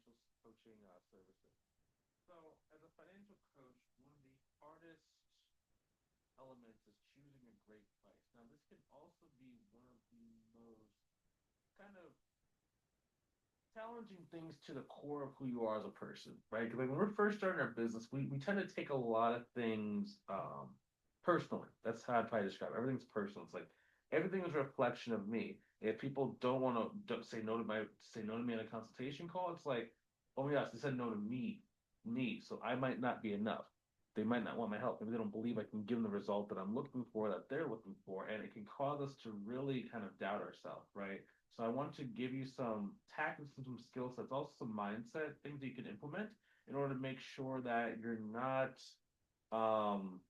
financial coaching services. So, as a financial coach, one of the hardest elements is choosing a great price. Now, this can also be one of the most kind of challenging things to the core of who you are as a person, right? Because like when we're first starting our business, we tend to take a lot of things personally. That's how I'd probably describe it. Everything's personal. It's like everything is a reflection of me. If people don't want to don't say no to me in a consultation call, it's like, oh my gosh, they said no to me. So I might not be enough. They might not want my help. Maybe they don't believe I can give them the result that I'm looking for, that they're looking for, and it can cause us to really kind of doubt ourselves, right? So I want to give you some tactics and some skill sets, also some mindset things that you can implement in order to make sure that you're not um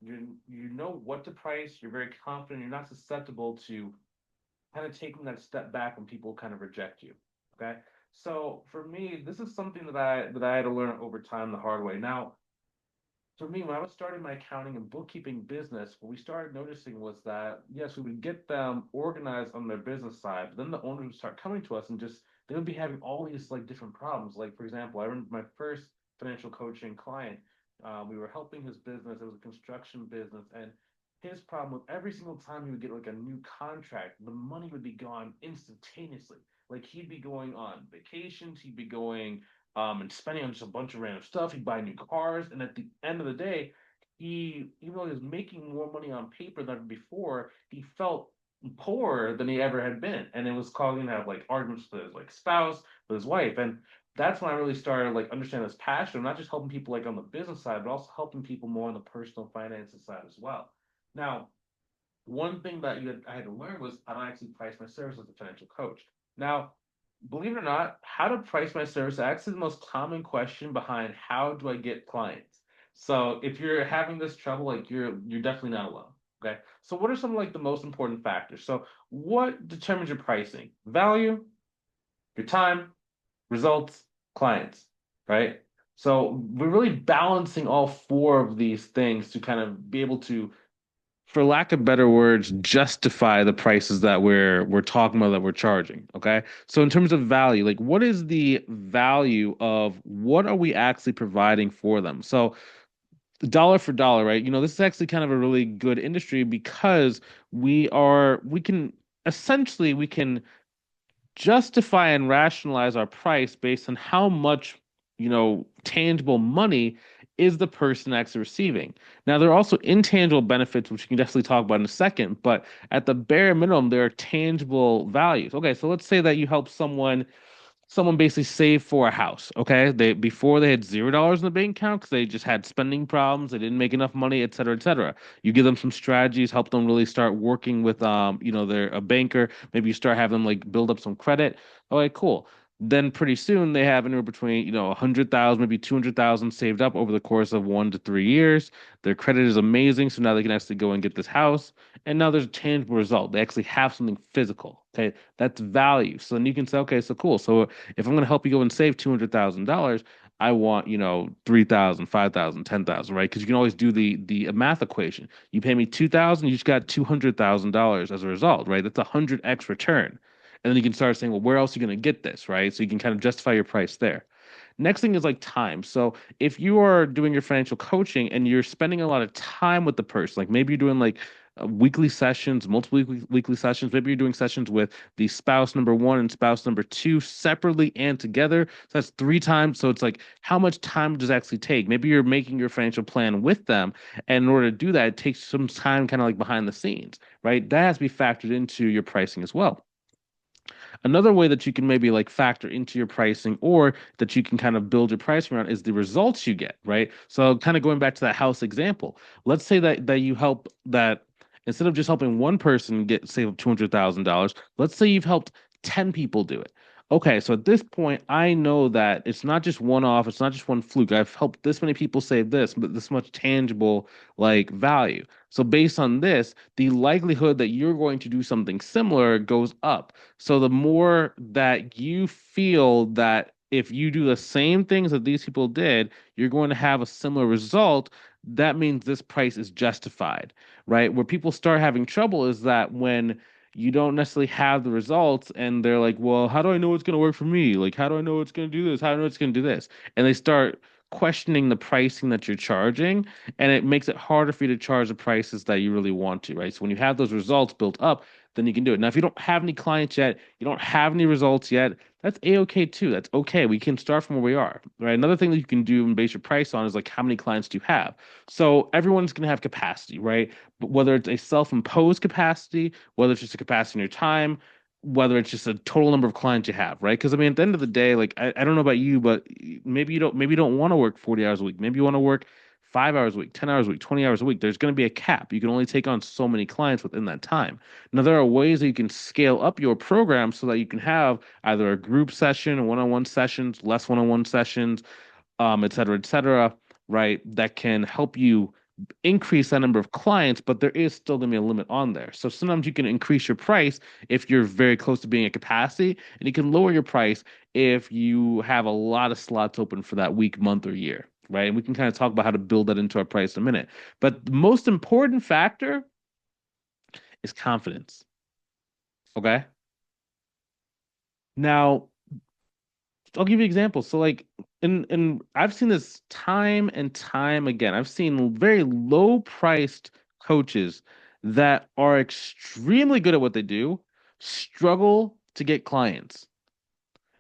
you know what to price, you're very confident, you're not susceptible to kind of taking that step back when people kind of reject you. Okay. So for me, this is something that I had to learn over time the hard way. Now, for me, when I was starting my accounting and bookkeeping business, what we started noticing was that yes, we would get them organized on their business side, but then the owners would start coming to us and just they would be having all these like different problems. Like for example, I remember my first financial coaching client. We were helping his business. It was a construction business, and his problem was every single time he would get like a new contract, the money would be gone instantaneously. Like he'd be going on vacations, he'd be going and spending on just a bunch of random stuff. He'd buy new cars, and at the end of the day, even though he was making more money on paper than before, he felt poorer than he ever had been, and it was causing him to have like arguments with his like spouse, with his wife, and that's when I really started like understanding this passion, of not just helping people like on the business side, but also helping people more on the personal finances side as well. Now, one thing that I had to learn was how to actually price my service as a financial coach. Now, believe it or not, how to price my service is actually the most common question behind how do I get clients. So if you're having this trouble, like you're definitely not alone. Okay. So what are some like the most important factors? So what determines your pricing? Value, your time, results, clients, right? So we're really balancing all four of these things to kind of be able to, for lack of better words, justify the prices that we're talking about, that we're charging. Okay. So in terms of value, like what is the value of what are we actually providing for them? So dollar for dollar, right? This is actually kind of a really good industry because we can justify and rationalize our price based on how much, tangible money is the person actually receiving. Now, there are also intangible benefits, which we can definitely talk about in a second, but at the bare minimum, there are tangible values. Okay, so let's say that you help someone basically save for a house. Okay, they before they had $0 in the bank account because they just had spending problems, they didn't make enough money, et cetera, et cetera. You give them some strategies, help them really start working with they're a banker. Maybe you start having them like build up some credit. Okay, cool. Then pretty soon they have anywhere between 100,000, maybe 200,000 saved up over the course of 1 to 3 years. Their credit is amazing, so now they can actually go and get this house. And now there's a tangible result. They actually have something physical. Okay, that's value. So then you can say, okay, so cool. So if I'm going to help you go and save $200,000, I want, 3,000, 5,000, 10,000, right? Because you can always do the math equation. You pay me 2,000, you just got $200,000 as a result, right? That's 100x return. And then you can start saying, well, where else are you going to get this, right? So you can kind of justify your price there. Next thing is like time. So if you are doing your financial coaching and you're spending a lot of time with the person, like maybe you're doing like weekly sessions, multiple weekly sessions, maybe you're doing sessions with the spouse number one and spouse number two separately and together. So that's 3 times. So it's like, how much time does it actually take? Maybe you're making your financial plan with them. And in order to do that, it takes some time kind of like behind the scenes, right? That has to be factored into your pricing as well. Another way that you can maybe like factor into your pricing or that you can kind of build your pricing around is the results you get, right? So kind of going back to that house example, let's say that you help that instead of just helping one person get save $200,000, let's say you've helped 10 people do it. Okay, so at this point, I know that it's not just one off, it's not just one fluke. I've helped this many people save this, but this much tangible like value. So based on this, the likelihood that you're going to do something similar goes up. So the more that you feel that if you do the same things that these people did, you're going to have a similar result, that means this price is justified, right? Where people start having trouble is that when you don't necessarily have the results, and they're like, well, how do I know it's going to work for me? Like, how do I know it's going to do this? How do I know it's going to do this? And they start questioning the pricing that you're charging, and it makes it harder for you to charge the prices that you really want to, right? So when you have those results built up, then you can do it. Now, if you don't have any clients yet, you don't have any results yet, that's a-okay too. That's okay. We can start from where we are, right? Another thing that you can do and base your price on is like how many clients do you have? So everyone's going to have capacity, right? But whether it's a self-imposed capacity, whether it's just a capacity in your time, whether it's just a total number of clients you have, right? Because I mean, at the end of the day, like I don't know about you, but maybe you don't want to work 40 hours a week. Maybe you want to work 5 hours a week, 10 hours a week, 20 hours a week. There's going to be a cap. You can only take on so many clients within that time. Now, there are ways that you can scale up your program so that you can have either a group session, one-on-one sessions, less one-on-one sessions, et cetera, right? That can help you increase that number of clients, but there is still going to be a limit on there. So sometimes you can increase your price if you're very close to being at capacity, and you can lower your price if you have a lot of slots open for that week, month, or year, right? And we can kind of talk about how to build that into our price in a minute. But the most important factor is confidence. Okay. Now, I'll give you examples. So like and I've seen this time and time again. I've seen very low priced coaches that are extremely good at what they do struggle to get clients.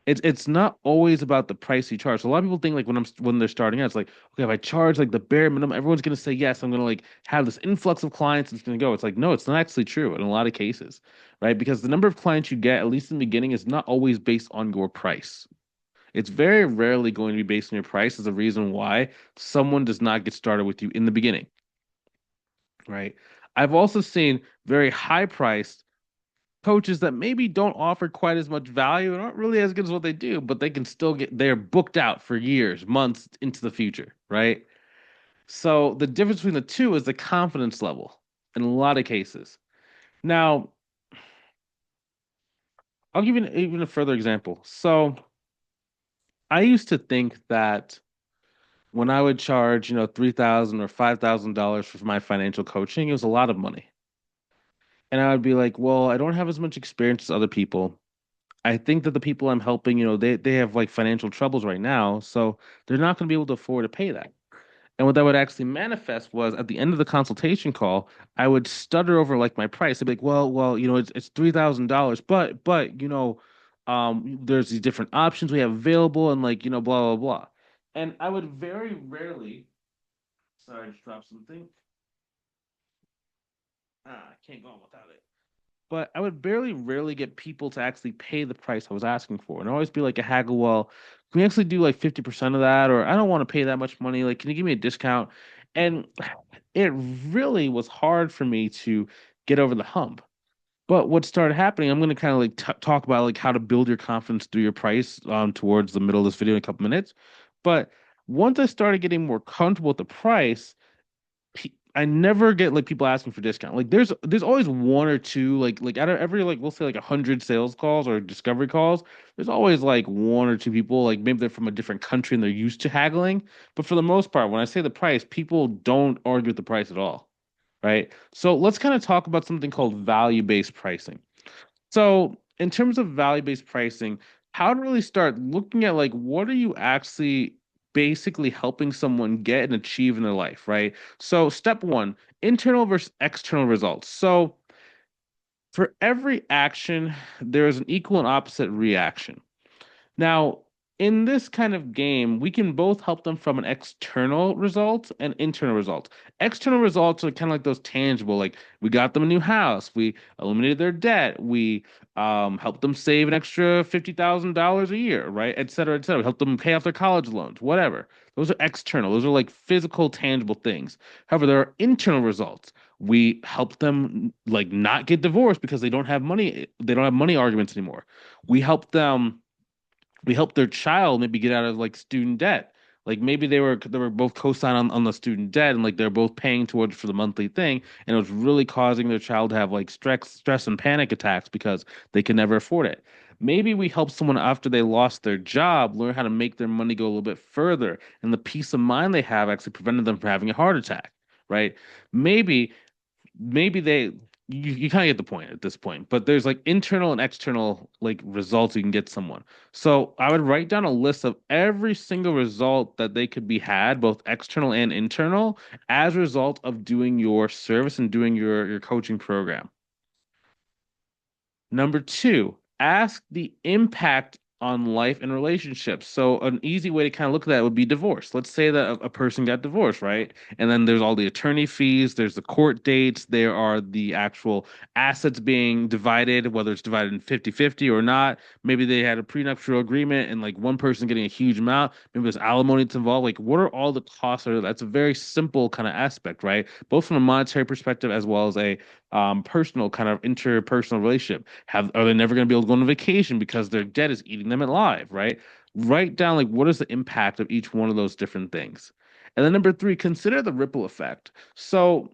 It's not always about the price you charge. So a lot of people think like when they're starting out, it's like, okay, if I charge like the bare minimum, everyone's gonna say yes. I'm gonna like have this influx of clients. It's gonna go. It's like, no, it's not actually true in a lot of cases, right? Because the number of clients you get, at least in the beginning, is not always based on your price. It's very rarely going to be based on your price as a reason why someone does not get started with you in the beginning, right? I've also seen very high priced coaches that maybe don't offer quite as much value and aren't really as good as what they do, but they can still they're booked out for years, months into the future, right? So the difference between the two is the confidence level in a lot of cases. Now, I'll give you even a further example. So I used to think that when I would charge, $3,000 or $5,000 for my financial coaching, it was a lot of money. And I would be like, well, I don't have as much experience as other people. I think that the people I'm helping, they have like financial troubles right now, so they're not going to be able to afford to pay that. And what that would actually manifest was at the end of the consultation call, I would stutter over like my price. I'd be like, well, it's $3,000, but there's these different options we have available, and like blah blah blah. And I would very rarely. Sorry, I just dropped something. I can't go on without it. But I would rarely get people to actually pay the price I was asking for. And always be like a haggle, well, can we actually do like 50% of that? Or I don't want to pay that much money. Like, can you give me a discount? And it really was hard for me to get over the hump. But what started happening, I'm going to kind of like talk about like how to build your confidence through your price towards the middle of this video in a couple minutes. But once I started getting more comfortable with the price, I never get like people asking for discount. Like there's always one or two like out of every like we'll say like 100 sales calls or discovery calls, there's always like one or two people like maybe they're from a different country and they're used to haggling. But for the most part, when I say the price, people don't argue with the price at all, right? So let's kind of talk about something called value-based pricing. So, in terms of value-based pricing, how to really start looking at like what are you actually basically helping someone get and achieve in their life, right? So, step one, internal versus external results. So, for every action, there is an equal and opposite reaction. Now, in this kind of game, we can both help them from an external result and internal result. External results are kind of like those tangible, like we got them a new house, we eliminated their debt, we helped them save an extra $50,000 a year, right? Et cetera, et cetera. We helped them pay off their college loans, whatever. Those are external. Those are like physical, tangible things. However, there are internal results. We help them like not get divorced because they don't have money. They don't have money arguments anymore. We help them we helped their child maybe get out of like student debt. Like maybe they were both co-signed on the student debt and like they're both paying towards for the monthly thing, and it was really causing their child to have like stress and panic attacks because they could never afford it. Maybe we help someone after they lost their job learn how to make their money go a little bit further, and the peace of mind they have actually prevented them from having a heart attack, right? Maybe maybe you kind of get the point at this point, but there's like internal and external like results you can get someone. So I would write down a list of every single result that they could be had, both external and internal, as a result of doing your service and doing your coaching program. Number two, ask the impact on life and relationships. So an easy way to kind of look at that would be divorce. Let's say that a person got divorced, right? And then there's all the attorney fees, there's the court dates, there are the actual assets being divided, whether it's divided in 50-50 or not. Maybe they had a prenuptial agreement and like one person getting a huge amount. Maybe there's alimony that's involved. Like, what are all the costs? That's a very simple kind of aspect, right? Both from a monetary perspective as well as a personal kind of interpersonal relationship. Are they never going to be able to go on vacation because their debt is eating them alive, right? Write down like what is the impact of each one of those different things. And then number three, consider the ripple effect. So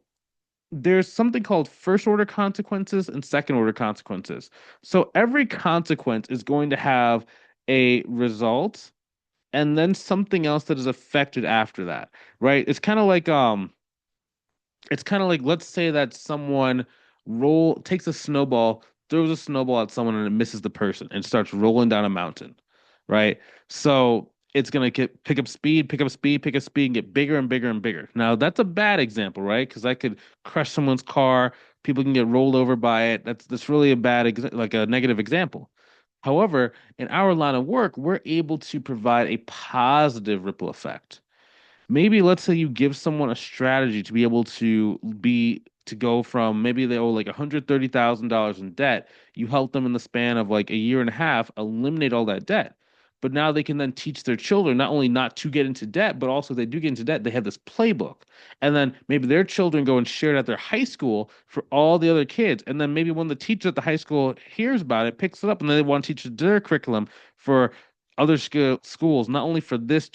there's something called first order consequences and second order consequences. So every consequence is going to have a result and then something else that is affected after that, right? It's kind of like let's say that someone roll takes a snowball, throws a snowball at someone and it misses the person and starts rolling down a mountain, right? So it's gonna get pick up speed, pick up speed, pick up speed, and get bigger and bigger and bigger. Now that's a bad example, right? Because that could crush someone's car. People can get rolled over by it. That's really a like a negative example. However, in our line of work, we're able to provide a positive ripple effect. Maybe let's say you give someone a strategy to be able to go from maybe they owe like $130,000 in debt. You help them in the span of like a year and a half eliminate all that debt. But now they can then teach their children not only not to get into debt, but also if they do get into debt, they have this playbook. And then maybe their children go and share it at their high school for all the other kids. And then maybe when the teacher at the high school hears about it, picks it up, and then they want to teach their curriculum for other schools, not only for this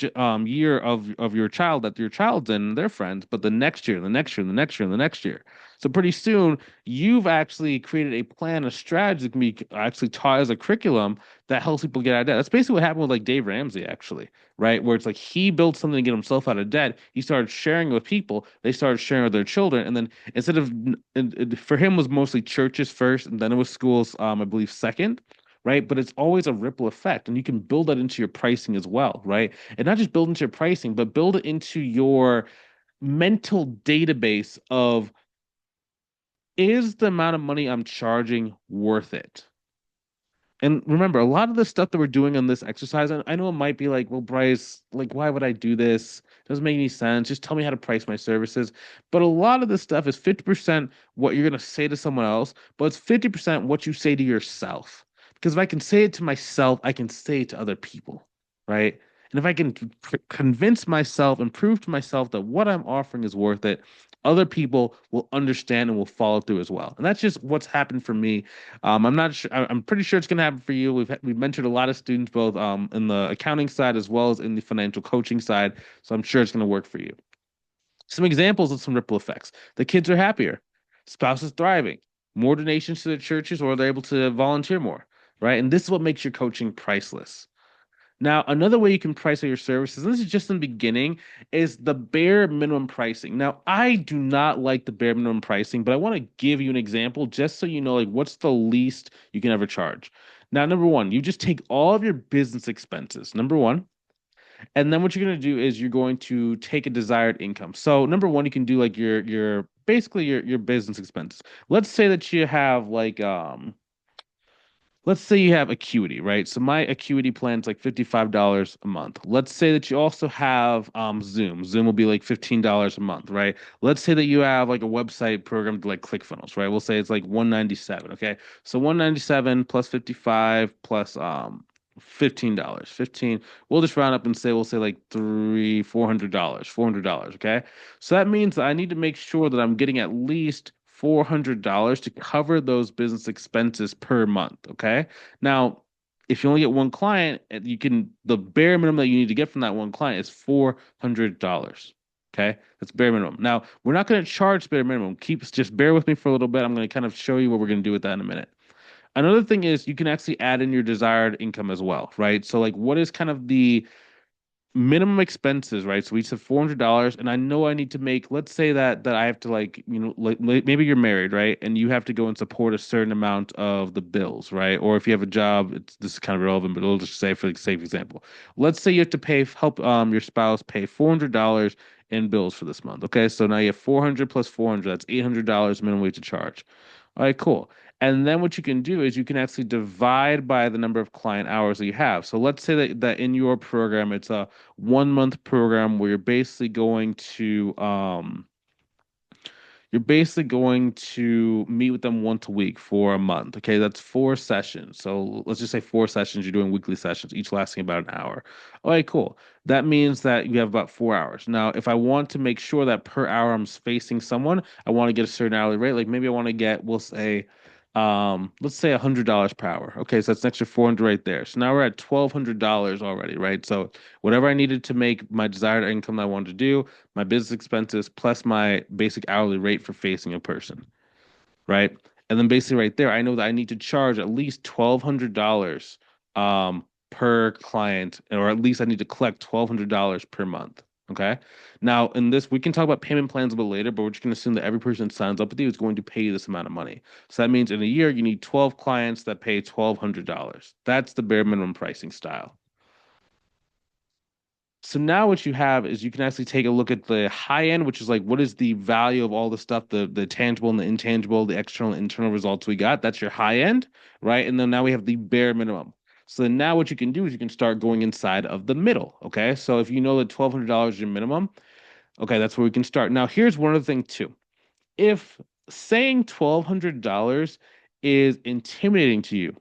year of your child that your child's in and their friends, but the next year, the next year, the next year, and the next year. So pretty soon, you've actually created a plan, a strategy that can be actually taught as a curriculum that helps people get out of debt. That's basically what happened with like Dave Ramsey, actually, right? Where it's like he built something to get himself out of debt. He started sharing it with people. They started sharing with their children, and then instead of for him was mostly churches first, and then it was schools, I believe, second, right? But it's always a ripple effect, and you can build that into your pricing as well, right? And not just build into your pricing, but build it into your mental database of is the amount of money I'm charging worth it? And remember, a lot of the stuff that we're doing on this exercise, and I know it might be like, well, Bryce, like, why would I do this? It doesn't make any sense. Just tell me how to price my services. But a lot of this stuff is 50% what you're going to say to someone else, but it's 50% what you say to yourself. Because if I can say it to myself, I can say it to other people, right? And if I can convince myself and prove to myself that what I'm offering is worth it, other people will understand and will follow through as well. And that's just what's happened for me. I'm not sure. I'm pretty sure it's going to happen for you. We've mentored a lot of students, both in the accounting side as well as in the financial coaching side. So I'm sure it's going to work for you. Some examples of some ripple effects: the kids are happier, spouse is thriving, more donations to the churches, or they're able to volunteer more, right? And this is what makes your coaching priceless. Now, another way you can price out your services, and this is just in the beginning, is the bare minimum pricing. Now, I do not like the bare minimum pricing, but I want to give you an example just so you know like what's the least you can ever charge. Now, number one, you just take all of your business expenses, number one, and then what you're going to do is you're going to take a desired income. So, number one, you can do like your basically your business expenses. Let's say that you have like let's say you have Acuity, right? So my Acuity plan is like $55 a month. Let's say that you also have Zoom. Zoom will be like $15 a month, right? Let's say that you have like a website program like ClickFunnels, right? We'll say it's like 197, okay? So 197 plus 55 plus $15. 15. We'll just round up and say we'll say like $400, $400, okay? So that means that I need to make sure that I'm getting at least $400 to cover those business expenses per month. Okay. Now, if you only get one client, the bare minimum that you need to get from that one client is $400. Okay. That's bare minimum. Now, we're not going to charge bare minimum. Just bear with me for a little bit. I'm going to kind of show you what we're going to do with that in a minute. Another thing is you can actually add in your desired income as well, right? So, like, what is kind of the minimum expenses, right? So we said $400, and I know I need to make, let's say that I have to like, maybe you're married, right? And you have to go and support a certain amount of the bills, right? Or if you have a job, this is kind of irrelevant, but we'll just say for the sake of example, let's say you have to help your spouse pay $400 in bills for this month. Okay, so now you have 400 plus 400, that's $800 minimum wage to charge. All right, cool. And then what you can do is you can actually divide by the number of client hours that you have. So let's say that in your program, it's a 1 month program where you're basically going to meet with them once a week for a month. Okay, that's 4 sessions. So let's just say 4 sessions. You're doing weekly sessions, each lasting about an hour. All right, cool. That means that you have about 4 hours. Now, if I want to make sure that per hour I'm facing someone, I want to get a certain hourly rate. Like maybe I want to get, we'll say, let's say $100 per hour. Okay, so that's an extra 400 right there. So now we're at $1,200 already, right? So whatever I needed to make my desired income that I wanted to do, my business expenses plus my basic hourly rate for facing a person, right? And then basically right there, I know that I need to charge at least $1,200 per client, or at least I need to collect $1,200 per month. Okay. Now, in this, we can talk about payment plans a little later, but we're just going to assume that every person that signs up with you is going to pay you this amount of money. So that means in a year, you need 12 clients that pay $1,200. That's the bare minimum pricing style. So now what you have is you can actually take a look at the high end, which is like what is the value of all the stuff, the tangible and the intangible, the external and internal results we got. That's your high end, right? And then now we have the bare minimum. So then now what you can do is you can start going inside of the middle. Okay. So if you know that $1,200 is your minimum, okay, that's where we can start. Now here's one other thing too. If saying $1,200 is intimidating to you,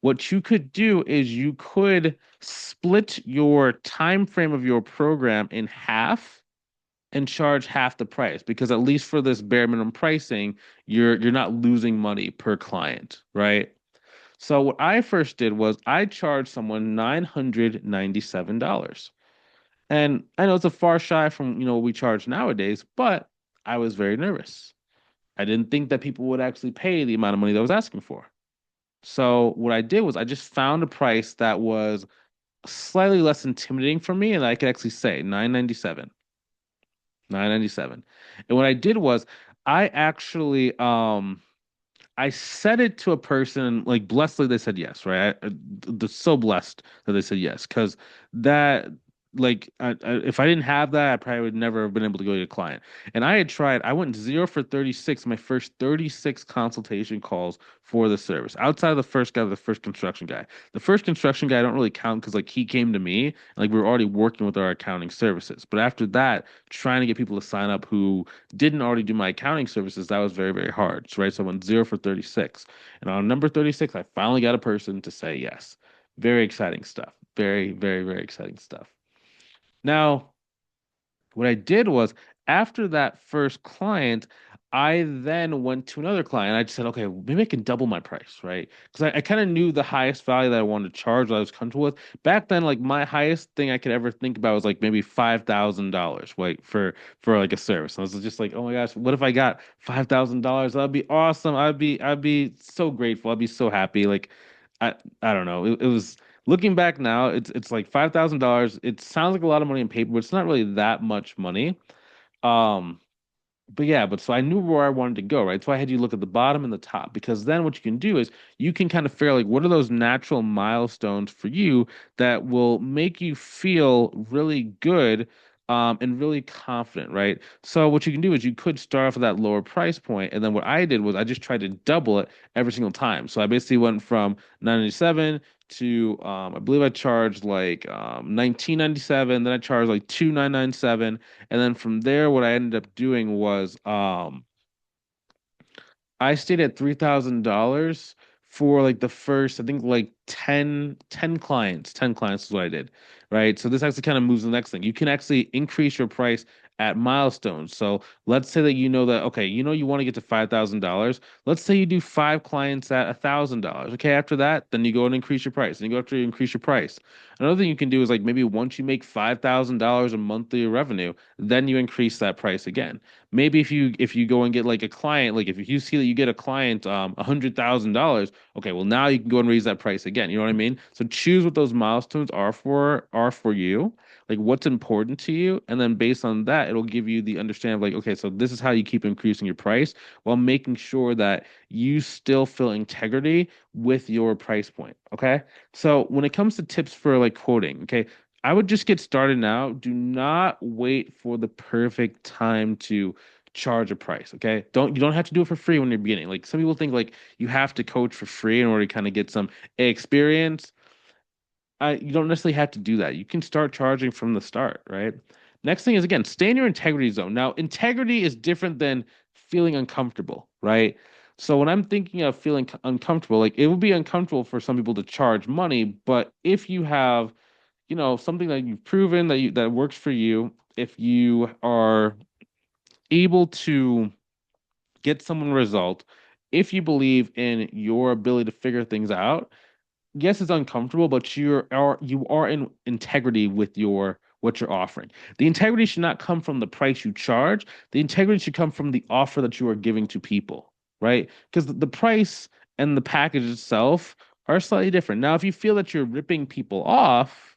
what you could do is you could split your time frame of your program in half and charge half the price because at least for this bare minimum pricing, you're not losing money per client, right? So what I first did was I charged someone $997. And I know it's a far shy from, what we charge nowadays, but I was very nervous. I didn't think that people would actually pay the amount of money that I was asking for. So what I did was I just found a price that was slightly less intimidating for me, and I could actually say 997, 997. And what I did was I actually I said it to a person like blessedly they said yes, right? They're so blessed that they said yes because that if I didn't have that, I probably would never have been able to go to a client. And I had tried. I went 0 for 36, my first 36 consultation calls for the service. Outside of the first guy, the first construction guy. The first construction guy I don't really count because like he came to me, like we were already working with our accounting services. But after that, trying to get people to sign up who didn't already do my accounting services, that was very, very hard. So, right. So I went 0 for 36. And on number 36, I finally got a person to say yes. Very exciting stuff. Very, very, very exciting stuff. Now, what I did was after that first client, I then went to another client. I just said, okay, maybe I can double my price, right? Because I kind of knew the highest value that I wanted to charge, that I was comfortable with. Back then, like my highest thing I could ever think about was like maybe $5,000, right, for like a service. And I was just like, oh my gosh, what if I got $5,000? That'd be awesome. I'd be so grateful. I'd be so happy. Like, I don't know. It was looking back now, it's like $5,000. It sounds like a lot of money in paper, but it's not really that much money. Um, but yeah, but so I knew where I wanted to go, right? So I had you look at the bottom and the top because then what you can do is you can kind of figure like what are those natural milestones for you that will make you feel really good and really confident, right? So what you can do is you could start off at that lower price point, and then what I did was I just tried to double it every single time. So I basically went from 997 to I believe I charged like 1997, then I charged like 2997, and then from there, what I ended up doing was I stayed at $3,000 for like the first, I think like 10 clients. 10 clients is what I did, right? So this actually kind of moves to the next thing. You can actually increase your price at milestones. So let's say that you know that, okay, you want to get to $5,000. Let's say you do 5 clients at $1,000. Okay, after that, then you go and increase your price. And you go after you increase your price. Another thing you can do is like maybe once you make $5,000 a monthly revenue, then you increase that price again. Maybe if you go and get like a client, like if you see that you get a client $100,000, okay, well now you can go and raise that price again. You know what I mean? So choose what those milestones are for you, like what's important to you, and then based on that, it'll give you the understanding of like, okay, so this is how you keep increasing your price while making sure that you still feel integrity with your price point. Okay. So when it comes to tips for like quoting, okay, I would just get started now. Do not wait for the perfect time to charge a price. Okay. You don't have to do it for free when you're beginning. Like some people think like you have to coach for free in order to kind of get some experience. You don't necessarily have to do that. You can start charging from the start, right? Next thing is again, stay in your integrity zone. Now, integrity is different than feeling uncomfortable, right? So when I'm thinking of feeling uncomfortable, like it would be uncomfortable for some people to charge money, but if you have, something that you've proven that works for you, if you are able to get someone a result, if you believe in your ability to figure things out, yes, it's uncomfortable, but you are in integrity with your what you're offering. The integrity should not come from the price you charge. The integrity should come from the offer that you are giving to people, right? Because the price and the package itself are slightly different. Now, if you feel that you're ripping people off,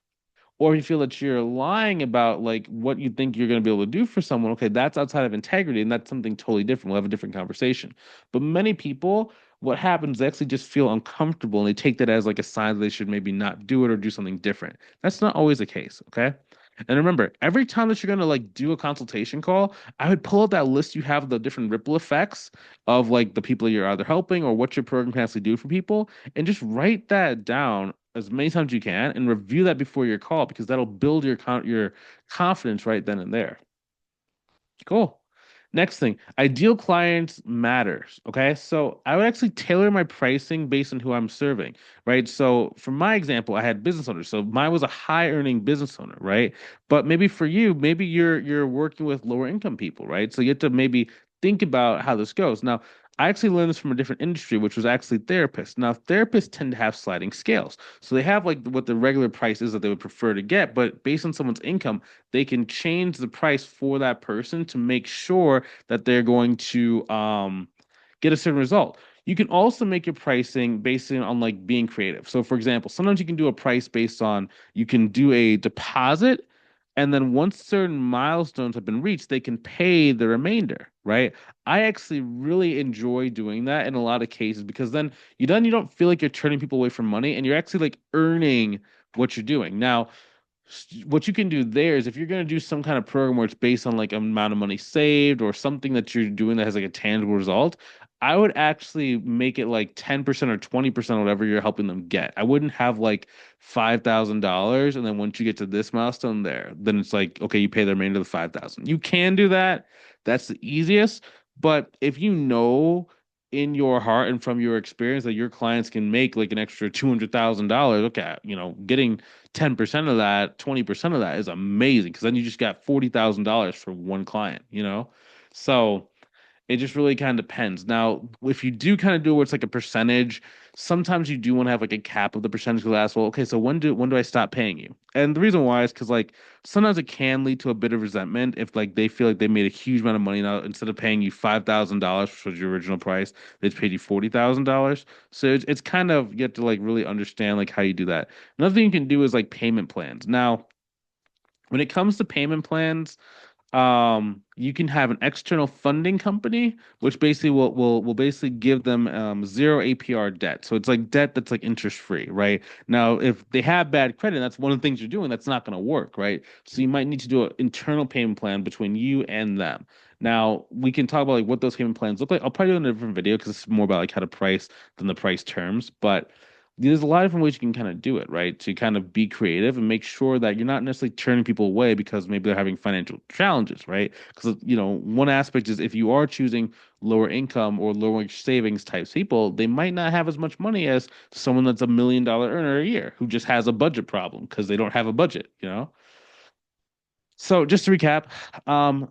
or if you feel that you're lying about like what you think you're going to be able to do for someone, okay, that's outside of integrity and that's something totally different. We'll have a different conversation. But many people, what happens, they actually just feel uncomfortable and they take that as like a sign that they should maybe not do it or do something different. That's not always the case, okay? And remember, every time that you're going to like do a consultation call, I would pull out that list you have the different ripple effects of like the people you're either helping or what your program can actually do for people, and just write that down as many times as you can and review that before your call because that'll build your confidence right then and there. Cool. Next thing, ideal clients matters. Okay. So I would actually tailor my pricing based on who I'm serving, right? So for my example, I had business owners. So mine was a high earning business owner, right? But maybe for you, maybe you're working with lower income people, right? So you have to maybe think about how this goes. Now, I actually learned this from a different industry, which was actually therapists. Now, therapists tend to have sliding scales. So they have like what the regular price is that they would prefer to get, but based on someone's income, they can change the price for that person to make sure that they're going to get a certain result. You can also make your pricing based on like being creative. So, for example, sometimes you can do a price based on you can do a deposit, and then once certain milestones have been reached, they can pay the remainder, right? I actually really enjoy doing that in a lot of cases because then you don't feel like you're turning people away from money and you're actually like earning what you're doing. Now, what you can do there is if you're going to do some kind of program where it's based on like amount of money saved or something that you're doing that has like a tangible result, I would actually make it like 10% or 20% whatever you're helping them get. I wouldn't have like $5,000 and then once you get to this milestone there, then it's like, okay, you pay the remainder of the 5,000. You can do that. That's the easiest. But if you know in your heart and from your experience that your clients can make like an extra $200,000, okay, getting 10% of that, 20% of that is amazing because then you just got $40,000 for one client. So it just really kind of depends. Now, if you do kind of do where it's like a percentage, sometimes you do want to have like a cap of the percentage class. Well, okay, so when do I stop paying you? And the reason why is because like sometimes it can lead to a bit of resentment if like they feel like they made a huge amount of money now instead of paying you $5,000, which was your original price, they just paid you $40,000. So it's kind of you have to like really understand like how you do that. Another thing you can do is like payment plans. Now, when it comes to payment plans, you can have an external funding company which basically will basically give them zero APR debt, so it's like debt that's like interest free, right? Now if they have bad credit, that's one of the things you're doing, that's not going to work, right? So you might need to do an internal payment plan between you and them. Now we can talk about like what those payment plans look like. I'll probably do it in a different video because it's more about like how to price than the price terms, but there's a lot of different ways you can kind of do it, right? To kind of be creative and make sure that you're not necessarily turning people away because maybe they're having financial challenges, right? Because, one aspect is if you are choosing lower income or lower savings types people, they might not have as much money as someone that's $1 million earner a year who just has a budget problem because they don't have a budget. So just to recap, um,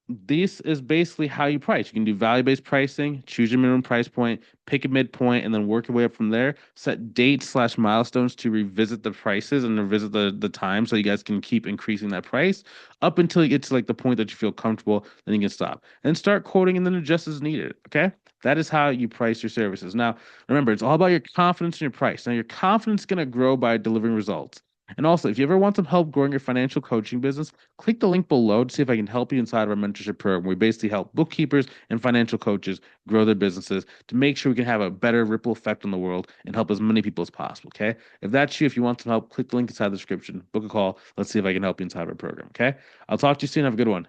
this is basically how you price. You can do value-based pricing, choose your minimum price point, pick a midpoint, and then work your way up from there. Set dates/milestones to revisit the prices and revisit the time so you guys can keep increasing that price up until you get to like the point that you feel comfortable, then you can stop. And start quoting and then adjust as needed. Okay. That is how you price your services. Now, remember, it's all about your confidence in your price. Now, your confidence is going to grow by delivering results. And also, if you ever want some help growing your financial coaching business, click the link below to see if I can help you inside of our mentorship program. We basically help bookkeepers and financial coaches grow their businesses to make sure we can have a better ripple effect on the world and help as many people as possible. Okay. If that's you, if you want some help, click the link inside the description, book a call. Let's see if I can help you inside of our program. Okay. I'll talk to you soon. Have a good one.